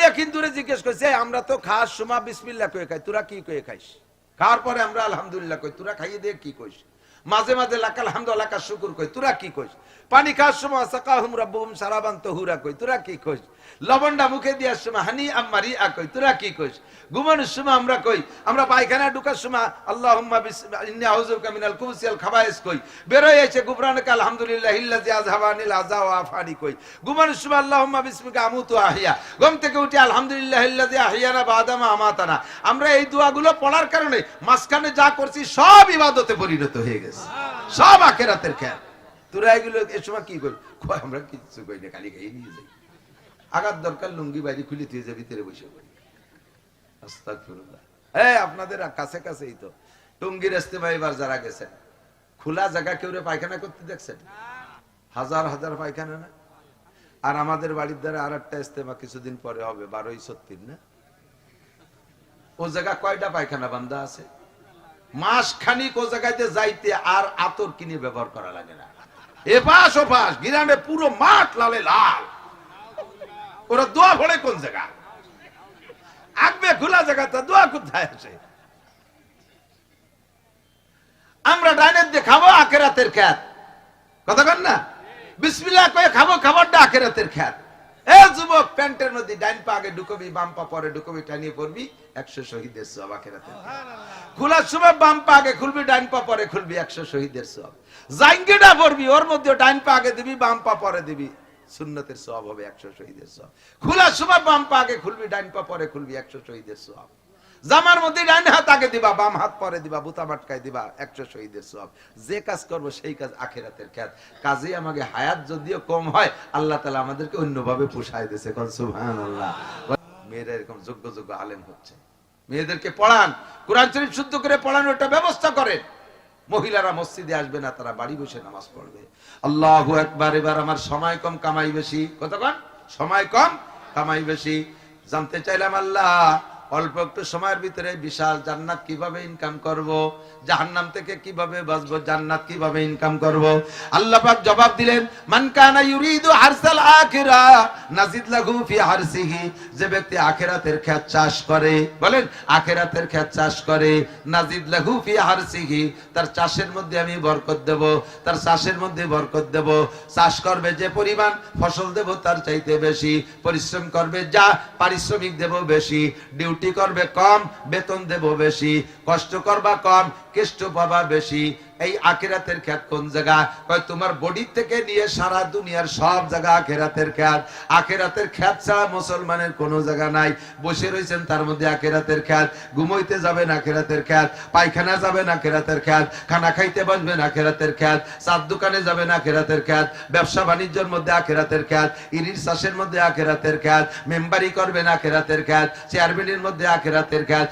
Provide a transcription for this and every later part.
একদিন দূরে জিজ্ঞেস করছি, আমরা তো খাওয়ার সময় বিসমিল্লাহ কয়ে খাই, তোরা কি কয়ে খাইস? খাওয়ার পরে আমরা আলহামদুলিল্লাহ কই, তোরা খাইয়ে দিয়ে কি কইস? মাঝে মাঝে লাকাল হামদু লাকা শুকুর কই, তোরা কি কইস? পানি খাওয়ার সময় সাকাহুম রাব্বুহুম শারাবান তাহুরা কই, তোরা কি কইস? লবণটা মুখে দেওয়ার সময় হানি আম্মারি আ কই, তোরা কি কইস? ঘুমানোর সময় আমরা কই, আমরা পায়খানা ঢুকার সময় আল্লাহুম্মা ইন্নী আউযুবিকা মিনাল খুবুসি ওয়াল খাবায়েস কই, বের হয়ে এসে গুফরানাকা আলহামদুলিল্লাহিল্লাযী আযহাবানিল আযা ওয়া আফানি কই, ঘুমানোর সময় আল্লাহুম্মা বিসমিকা আমুতু আহিয়া, ঘুম থেকে উঠে আলহামদুলিল্লাহিল্লাযী আহিয়ানা বা'দা মা আমাতানা। আমরা এই দোয়াগুলো পড়ার কারণে মাঝখানে যা করছি সব ইবাদতে পরিণত হয়ে গেছে, সব আখিরাতের খেয়াল। তোরা এগুলো এ সময় কি করি? আমরা কিছু কই না, খালি খাই নিয়ে যাই। আগার দরকার লুঙ্গি বাইরে খুলে দিয়ে যাবে, ভিতরে বসে পড়ি। আস্তাগফিরুল্লাহ। আপনাদের কাছে কাছেই তো টঙ্গীর ইস্তেমা এবার যারা গেছেন, খোলা জায়গা কেউ পায়খানা করতে দেখছেন? হাজার হাজার পায়খানা না? আর আমাদের বাড়ির দ্বারা আর একটা ইস্তেমা কিছুদিন পরে হবে, 12/36 না? ও জায়গা কয়টা পায়খানা বান্ধা আছে? মাস খানিক ও জায়গাতে যাইতে আর আতর কিনে ব্যবহার করা লাগে না। এপাশ ওপাশ গ্রামে পুরো মাঠ লালে লাল। ওরা দোয়া ভরে কোন জায়গা? আগবে খোলা জায়গাতে দোয়া কোথায় আসে? আমরা ডাইনের দিয়ে খাবো আখিরাতের খ্যাত, কথা কন না? বিসমিল্লাহ কয়ে খাবো, খাবারটা আখিরাতের খ্যাত। এ যুবক, প্যান্টের মধ্যে ডাইন পা আগে ঢুকবি, বাম পা পরে ঢুকবি, টানিয়ে পড়বি, 100 শহীদের সওয়াব আখিরাতের। খোলার সময় বাম পা আগে খুলবি, ডাইন পা পরে খুলবি, 100 শহীদের সওয়াব। জাঙ্গিটা পড়বি, ওর মধ্যে ডাইন পা আগে দিবি, বাম পা পরে দিবি, সুন্নতের সওয়াব হবে, 100 শহীদের সওয়াব। খোলার সময় বাম পা আগে খুলবি, ডাইন পা পরে খুলবি, 100 শহীদের সওয়াব। জামার মধ্যে ডাইন হাত আগে দিবা, বাম হাত পরে দিবা, বুতা বাটকায় দিবা, 100 শহীদের সওয়াব। যে কাজ করবো সেই কাজ আখিরাতের খ্যাত। কাজে আমাকে হায়াত যদিও কম হয়, আল্লাহ তাআলা আমাদেরকে অন্যভাবে পোষায় দিয়েছে। কোন সুবহানাল্লাহ। মেয়েরা এরকম যোগ্য যোগ্য আলেম হচ্ছে, মেয়েদেরকে পড়ান, কোরআন শরীফ শুদ্ধ করে পড়ানোর একটা ব্যবস্থা করেন। মহিলারা মসজিদে আসবে না, তারা বাড়ি বসে নামাজ পড়বে। আল্লাহু আকবার। এবার আমার সময় কম, কামাই বেশি। কতক্ষণ? সময় কম, কামাই বেশি। জানতে চাইলাম, আল্লাহ অল্প একটু সময়ের ভিতরে বিশাল জান্নাত কিভাবে ইনকাম করব, জাহান্নাম থেকে কিভাবে বাঁচবো, জান্নাত কিভাবে ইনকাম করব? আল্লাহ পাক জবাব দিলেন, মান কানা ইউরিদু হারসাল আখিরা নাজিদ লাহু ফি হারসিহি। যে ব্যক্তি আখিরাতের ক্ষেত চাষ করে, বলেন আখিরাতের ক্ষেত চাষ করে, নাজিদ লাহু ফি হারসিহি, তার চাষের মধ্যে আমি বরকত দেব, তার চাষের মধ্যে বরকত দেব। চাষ করবে যে পরিমাণ, ফসল দেব তার চাইতে বেশি। পরিশ্রম করবে যা, পারিশ্রমিক দেব বেশি। ডিউটি করবে কম, বেতন দেব বেশি। কষ্ট করবা কম, কষ্ট পাবা বেশি। এই আখিরাতের খ্যাত কোন জায়গা? কয় তোমার বডি থেকে নিয়ে সারা দুনিয়ার সব জায়গা আখিরাতের খ্যাত। আখিরাতের খ্যাত ছাড়া মুসলমানের কোনো জায়গা নাই। বসে রয়েছেন তার মধ্যে আখিরাতের খ্যাত। ঘুমাইতে যাবেন আখিরাতের খ্যাত, পায়খানা যাবেন আখিরাতের খ্যাত, খানা খাইতে বসবেন আখিরাতের খ্যাত, চার দোকানে যাবেন আখিরাতের খ্যাত, ব্যবসা বাণিজ্যের মধ্যে আখিরাতের খ্যাত, ইরির চাষের মধ্যে আখিরাতের খ্যাত, মেম্বারি করবেন আখিরাতের খ্যাত, চেয়ারম্যানের মধ্যে আখিরাতের খ্যাত,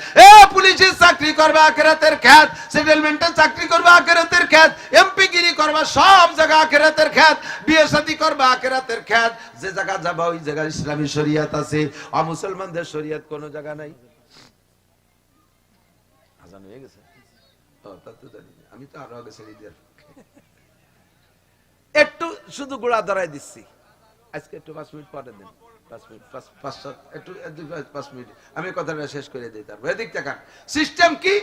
পুলিশের চাকরি করবে আখিরাতের খ্যাত, সেটেলমেন্টের চাকরি করবে আখিরাতের খ্যাত, এমপি গিরি করবা, সব জায়গা আখিরাতের খ্যাত। বিয়ে শাদী করবা আখিরাতের খ্যাত। যে জায়গা যাবা ওই জায়গায় ইসলামী শরিয়ত আছে, অমুসলমানদের শরিয়ত কোনো জায়গা নাই। আজান হয়ে গেছে? তা তো জানি না, আমি তো আরো আগে ছেড়ে দিয়ে একটু শুধু গোড়া ধরাই দিচ্ছি। আজকে একটু 5 মিনিট পরে দেন, 5 মিনিট, 5 একটু 5 মিনিট আমি কথাটা শেষ করে দিই। তারপর এদিক দেখান সিস্টেম কি।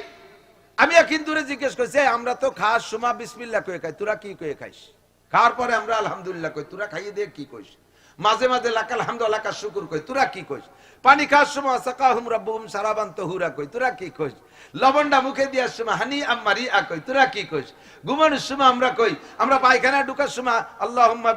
আমি একদিন দূরে জিজ্ঞেস করছি, আমরা তো খাওয়ার সময় বিসমিল্লাহ কয়ে খাই, তোরা কি কয়ে খাইস? খাওয়ার পরে আমরা আলহামদুলিল্লাহ কই, তোরা খাইয়ে দিয়ে কি কইস? মাঝে মাঝে লাকাল হামদু লাকা শুকুর কই, তোরা কি কইস? পানি খাওয়ার সময় সাকাহুম রাব্বুহুম শারাবান তাহুরা কই, তোরা কি কইস? লবণটা মুখে দেওয়ার সময় হানি আম্মারি আ কই, তোরা কি কইস? ঘুমানোর সময় আমরা কই, আমরা পায়খানা ঢুকার সময় আল্লাহুম্মা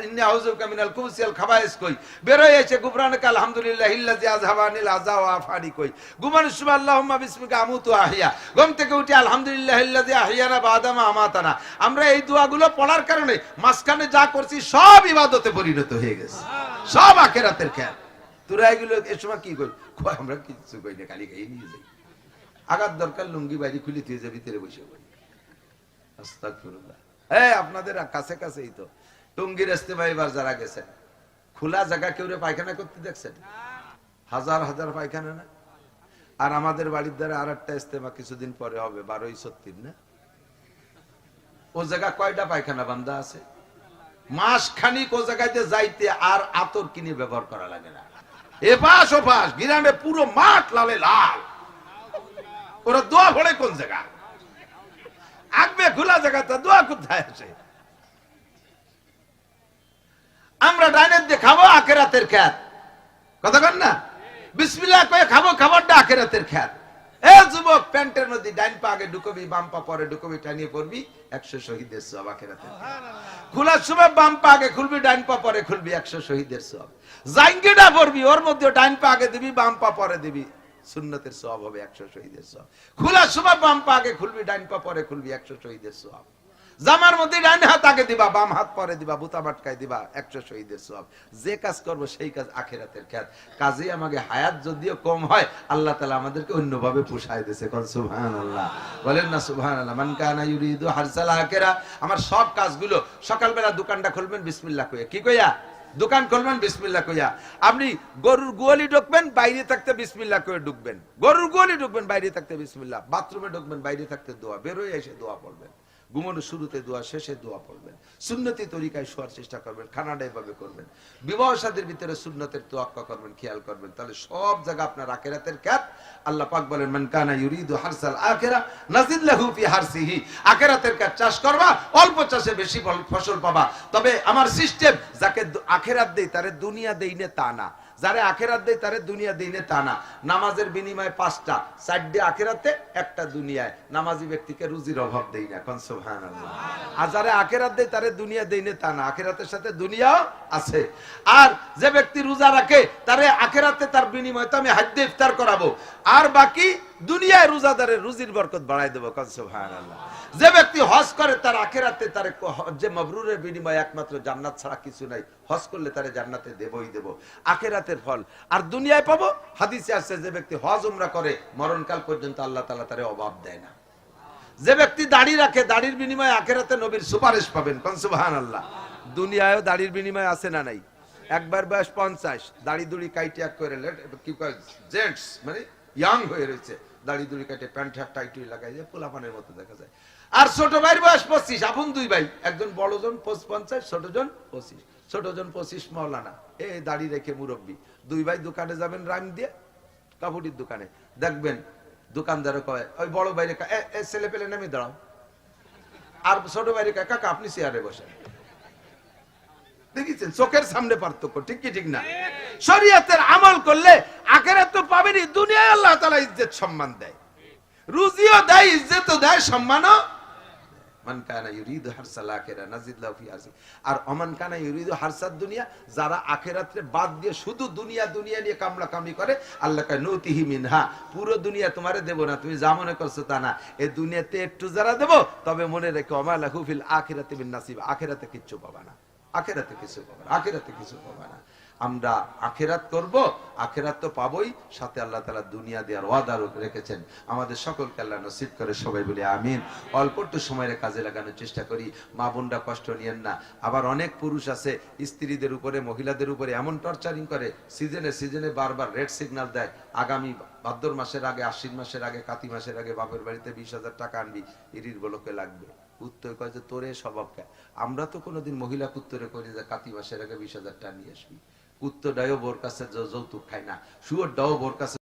ইন্নী আউযুবিকা মিনাল খুবুসি ওয়াল খাবায়েস কই, বের হয়ে এসে গুফরানাকা আলহামদুলিল্লাহিল্লাযী আযহাবানিল আযা ওয়া আফানি কই, ঘুমানোর সময় আল্লাহুম্মা বিসমিকা আমুতু আহিয়া, ঘুম থেকে উঠে আলহামদুলিল্লাহিল্লাযী আহিয়ানা বা'দা মা আমাতানা। আমরা এই দোয়াগুলো পড়ার কারণে মাঝখানে যা করছি সব ইবাদতে পরিণত হয়ে গেছে, সব আখিরাতের খেয়াল। তোরা এগুলো এ সময় কি করি? আমরা কিছু কই না, খালি খাই নিয়ে যাই। আগার দরকার লুঙ্গি বাইরে খুলে দিয়ে যাবে, ভিতরে বসে পড়ি। আস্তাগফিরুল্লাহ। আপনাদের কাছে কাছেই তো টঙ্গীর ইস্তেমা এবার যারা গেছেন, খোলা জায়গা কেউ পায়খানা করতে দেখছেন? হাজার হাজার পায়খানা না? আর আমাদের বাড়ির দ্বারা আর একটা ইস্তেমা কিছুদিন পরে হবে, 12/36 না? ও জায়গা কয়টা পায়খানা বান্ধা আছে? মাস খানিক ও জায়গাতে যাইতে আর আতর কিনে ব্যবহার করা লাগে না। এপাশ ওপাশ গ্রামে পুরো মাঠ লালে লাল। ওরা দোয়া পড়ে কোন জায়গা? আগবে খোলা জায়গাতে দোয়া কোথায় আছে? আমরা ডাইনের দিয়ে খাবো আখেরাতের খ্যাত, কথা কন না? বিসমিল্লাহ কয়ে খাবো, খাবারটা আখেরাতের খ্যাত। এ যুবক, প্যান্টের মধ্যে ডাইন পা আগে ঢুকবি, বাম পা পরে ঢুকবি, টানিয়ে পড়বি, 100 শহীদের সওয়াব আখেরাতের। খোলার সময় বাম পা আগে খুলবি, ডাইন পা পরে খুলবি, 100 শহীদের সওয়াব। জাঙ্গিটা পড়বি, ওর মধ্যে ডাইন পা আগে দিবি, বাম পা পরে দিবি, সুন্নতের সওয়াব হবে, 100 শহীদের সওয়াব। খোলার সময় বাম পা আগে খুলবি, ডাইন পা পরে খুলবি, 100 শহীদের সওয়াব। জামার মধ্যে ডান হাত আগে দিবা, বাম হাত পরে দিবা, বুতা বাটকায় দিবা, 100 শহীদের সওয়াব। যে কাজ করবো সেই কাজ আখিরাতের খ্যাত। কাজে আমাকে হায়াত যদিও কম হয়, আল্লাহ তাআলা আমাদেরকে অন্যভাবে পোষায় দিয়েছে। কোন সুবহানাল্লাহ, বলেন না সুবহানাল্লাহ। মান কানা ইউরিদু হারসাল আখিরা। আমার সব কাজগুলো, সকালবেলা দোকানটা খুলবেন বিসমিল্লাহ কইয়া, কি কইয়া? দোকান খুলবেন বিসমিল্লাহ কইয়া। আপনি গরুর গোয়ালি ঢুকবেন, বাইরে থাকতে বিসমিল্লাহ কইয়া ঢুকবেন। গরুর গোয়ালি ঢুকবেন, বাইরে থাকতে বিসমিল্লাহ। বাথরুমে ঢুকবেন, বাইরে থাকতে দোয়া। বের হয়ে এসে দোয়া পড়বেন। ঘুমানোর শুরুতে দোয়া, শেষে দোয়া পড়বেন। সুন্নতি তরিকায় শোয়ার চেষ্টা করবেন, খানাটা এভাবে করবেন। বিবাহ শাদীর ভিতরে সুন্নতের তোয়াক্কা করবেন, খেয়াল করবেন। তাহলে সব জায়গা আপনার আখিরাতের খ্যাত। আল্লাহ পাক বলেন, মান কানা ইউরিদু হারসাল আখিরা নাজিদ লাহু ফি হারসিহি। আখিরাতের খ্যাত চাষ করবা, অল্প চাষে বেশি ফসল পাবা। তবে আমার সিস্টেম, যাকে আখিরাত দেই তারে দুনিয়া দেই না তা না, যারে আখিরাত দেই তারে দুনিয়া দেই না তা না। নামাজের বিনিময়ে 5টা, 4টে আখিরাতে, 1টা দুনিয়ায়। নামাজি ব্যক্তিকে রুজির অভাব দেই না। কোন সুবহানাল্লাহ। আর যারে আখিরাত দেই তারে দুনিয়া দেই না তা না, আখিরাতের সাথে দুনিয়াও আছে। আর যে ব্যক্তি রোজা রাখে, তারে আখিরাতে তার বিনিময়ে তো আমি হাজ্জে ইফতার করাবো, আর বাকি দুনিয়ায় রোজাদারের রুজির বরকত বাড়াই দেবো। কোন সুবহানাল্লাহ। যে ব্যক্তি হজ করে, তার আখিরাতে তার হজ্জে মাবরুরের বিনিময়ে একমাত্র জান্নাত ছাড়া কিছু নাই। হজ করলে তারে জান্নাতে দেবই দেব, আখিরাতের ফল। আর দুনিয়ায় পাবো, হাদিসে আছে যে ব্যক্তি হজ উমরা করে, মরণকাল পর্যন্ত আল্লাহ তাআলা তারে অভাব দেয় না। যে ব্যক্তি দাড়ি রাখে, দাড়ির বিনিময়ে আখিরাতে নবীর সুপারিশ পাবেন। কোন সুবহানাল্লাহ। দুনিয়ায়ও দাড়ির বিনিময় আছে না নাই? একবার বয়স 50, দাড়ি দুড়ি কাইটে এক করে কি কয় জেন্টস, মানে ইয়াং হয়ে রয়েছে, দাড়ি দুড়ি কাটে প্যান্ট শার্ট টাইটুই লাগাই যায়, পোলাপানের মতো দেখা যায়। আর ছোট ভাইয়ের বয়স 25, আপন দুই ভাই, একজন বড়জন 50, ছোটজন 25। ছোটজন 25 মৌলানা, এই দাড়ি রেখে মুরব্বী। দুই ভাই দোকানে যাবেন রাং দিয়ে, কাপড়ির দোকানে, দেখবেন দোকানদার কয়, ওই বড় ভাইরে ছেলে পেলে নামে দাঁড়াও। আর ছোট ভাইরে কয়, কাকা আপনি চেয়ারে বসেন। দেখেছেন চোখের সামনে পার্থক্য, ঠিক কি ঠিক না? শরীয়তের আমল করলে আখিরাত তো পাবেনই, দুনিয়ায় আল্লাহ তাআলা ইজ্জত সম্মান দেয়, রুজিও দেয়, ইজ্জতও দেয়, সম্মানও। মান কানা ইউরিদু হারসাল আখিরা নাজিদ লাহু ফি হারসি। আর অমান কানা ইউরিদু হারসাদ দুনিয়া, যারা আখিরাতকে বাদ দিয়ে শুধু দুনিয়া দুনিয়া নিয়ে কামলা কামলি করে, আল্লাহ কয় নুতিহি মিনহা। পুরো দুনিয়া তোমারে দেব না, তুমি যা মনে করছো তা না। এই দুনিয়াতে একটু যারা দেব, তবে মনে রেখো ওমা লাহু ফিল আখিরাতি মিন নাসিব। আখিরাতে কিচ্ছু পাবা না, আখিরাতে কিছু পাবা না, আখিরাতে কিছু পাবা না। আমরা আখিরাত করব, আখিরাত তো পাবোই, সাথে আল্লাহ তাআলা দুনিয়া দেওয়ার ওয়াদা রেখেছেন। আমাদের সকলকে আল্লাহ নসিব করে, সবাই বলি আমিন। অল্প একটু সময়ের কাজে লাগানোর চেষ্টা করি। মা বোনরা কষ্ট নিয়েন না। আবার অনেক পুরুষ আছে স্ত্রীদের উপরে, মহিলাদের উপরে এমন টর্চারিং করে, সিজনে সিজনে বারবার রেড সিগন্যাল দেয়, আগামী ভাদ্র মাসের আগে, আশ্বিন মাসের আগে, কাতি মাসের আগে বাপের বাড়িতে 20,000 টাকা আনবি, ইরির বলকে লাগবে। উত্তর কয় যে তোরে স্বভাবকে, আমরা তো কোনোদিন মহিলা উত্তরে করি যে কাতি মাসের আগে 20,000 টাকা নিয়ে আসবি। কুত্তটাও বোর কাছে যৌতুক খায় না, শুয়োরটাও বোর কাছে